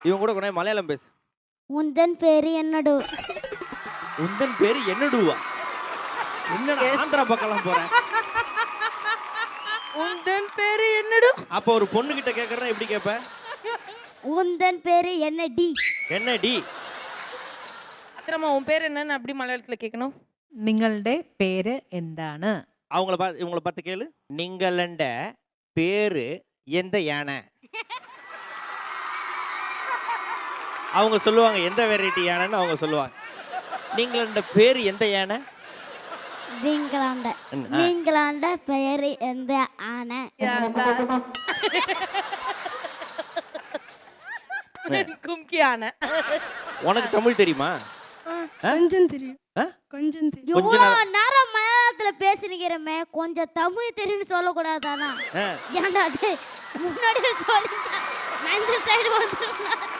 இவன் கூட கொஞ்சம் மலையாளம் பேசு. உந்தன் பேரு என்னடு? உந்தன் பேரு என்னடுவா? என்னடா ஆந்திரா பக்கம்லாம் போறேன். உந்தன் பேரு என்னடு? அப்ப ஒரு பொண்ணு கிட்ட கேக்குறா எப்படி கேப்ப? உந்தன் பேரு என்னடி? என்னடி? அத்தரமா உன் பேர் என்னன்னு அப்படி மலையாளத்துல கேட்கணும். നിങ്ങളുടെ പേര് എന്താണ്? இவங்கள பார்த்து கேளு. നിങ്ങളണ്ട பேரு எந்த யானை? அவங்க சொல்லுவாங்க எந்த வெரைட்டி யானைன்னு அவங்க சொல்லுவாங்க. நீங்களண்ட பேரு எந்த யானை? நீங்களாண்ட பெயரு எந்த ஆனை? கும்கியான. உனக்கு தமிழ் தெரியுமா? கொஞ்சம் தெரியும். கொஞ்சம் தெரியும். இவ்வளவு நேரம் மலையாளத்துல பேசினிக்கிறமே, கொஞ்சம் தமிழ் தெரியும்னு சொல்லக்கூடாதானா? ஏன்டா முன்னாடி சொல்லி நான் இந்த சைடு வந்துருந்தேன்.